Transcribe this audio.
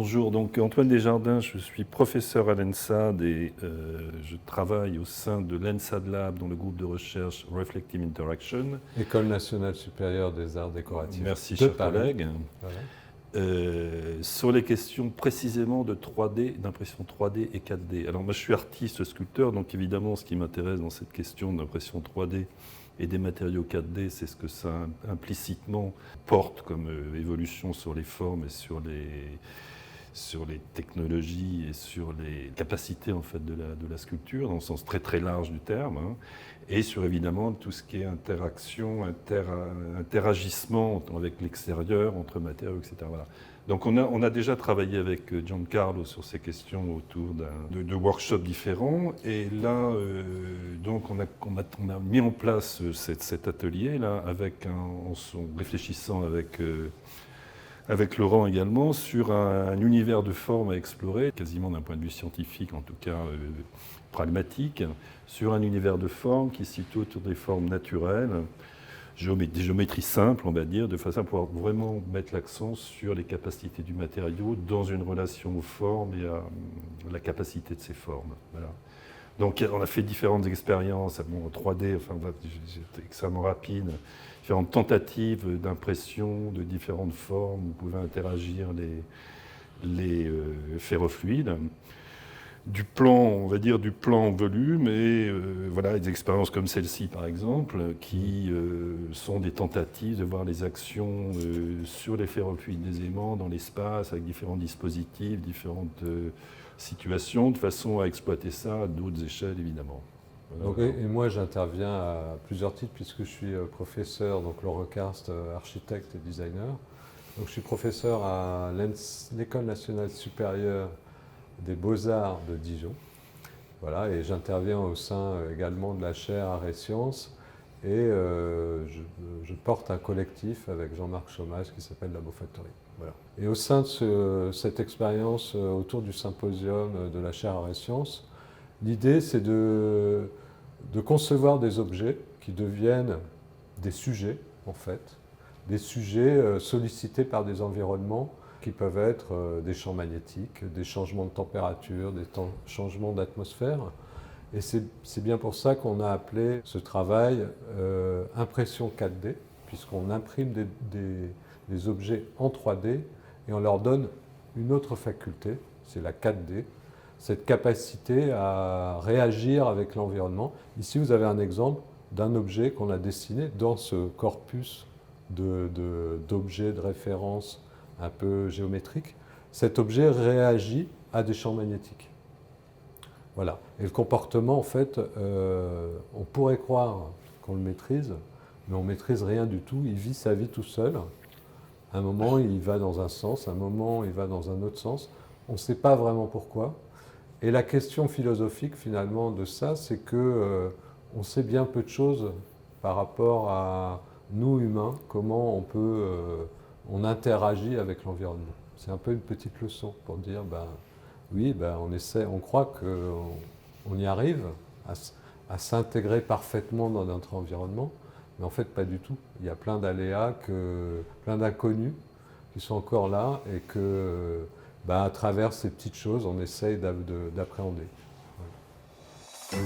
Bonjour, donc Antoine Desjardins, je suis professeur à l'ENSAD et je travaille au sein de l'ENSAD Lab dans le groupe de recherche Reflective Interaction. École nationale supérieure des arts décoratifs Merci, de chers Paris. collègues. Voilà. Sur les questions précisément de 3D, d'impression 3D et 4D. Alors moi je suis artiste sculpteur, donc évidemment ce qui m'intéresse dans cette question d'impression 3D et des matériaux 4D, c'est ce que ça implicitement porte comme évolution sur les formes et sur les technologies et sur les capacités en fait, de la sculpture, dans le sens très très large du terme, hein, et sur évidemment tout ce qui est interaction, interagissement avec l'extérieur, entre matériaux, etc. Voilà. Donc on a déjà travaillé avec Giancarlo sur ces questions autour de workshops différents, et là donc on a mis en place cet atelier-là en réfléchissant avec Laurent également, sur un univers de formes à explorer, quasiment d'un point de vue scientifique, en tout cas pragmatique, sur un univers de formes qui se situe autour des formes naturelles, des géométries simples, on va dire, de façon à pouvoir vraiment mettre l'accent sur les capacités du matériau dans une relation aux formes et à la capacité de ces formes. Voilà. Donc on a fait différentes expériences, en 3D, enfin j'étais extrêmement rapide, différentes tentatives d'impression de différentes formes, vous pouvez interagir les ferrofluides. Du plan, on va dire du plan volume, et voilà, des expériences comme celle-ci par exemple, qui sont des tentatives de voir les actions sur les ferrofluides des aimants dans l'espace, avec différents dispositifs, différentes situations, de façon à exploiter ça à d'autres échelles évidemment. Donc, et moi j'interviens à plusieurs titres puisque je suis professeur, donc Laurent Karst, architecte et designer. Donc je suis professeur à l'École nationale supérieure des beaux-arts de Dijon. Voilà, et j'interviens au sein également de la chaire Arts et Sciences, et je porte un collectif avec Jean-Marc Chômage qui s'appelle Labo Factory. Voilà. Et au sein de cette expérience autour du symposium de la chaire Arts et Sciences, l'idée c'est de concevoir des objets qui deviennent des sujets en fait, des sujets sollicités par des environnements qui peuvent être des champs magnétiques, des changements de température, des changements d'atmosphère. Et c'est bien pour ça qu'on a appelé ce travail impression 4D, puisqu'on imprime des objets en 3D et on leur donne une autre faculté, c'est la 4D, cette capacité à réagir avec l'environnement. Ici, vous avez un exemple d'un objet qu'on a dessiné dans ce corpus d'objets de référence un peu géométrique. Cet objet réagit à des champs magnétiques. Voilà. Et le comportement, en fait, on pourrait croire qu'on le maîtrise, mais on ne maîtrise rien du tout. Il vit sa vie tout seul. À un moment, il va dans un sens, à un moment, il va dans un autre sens. On ne sait pas vraiment pourquoi. Et la question philosophique, finalement, de ça, c'est que on sait bien peu de choses par rapport à nous, humains, comment on interagit avec l'environnement. C'est un peu une petite leçon pour dire, oui, on croit qu'on y arrive à s'intégrer parfaitement dans notre environnement, mais en fait pas du tout. Il y a plein d'aléas, plein d'inconnus qui sont encore là et que, à travers ces petites choses, on essaye d'appréhender. Ouais.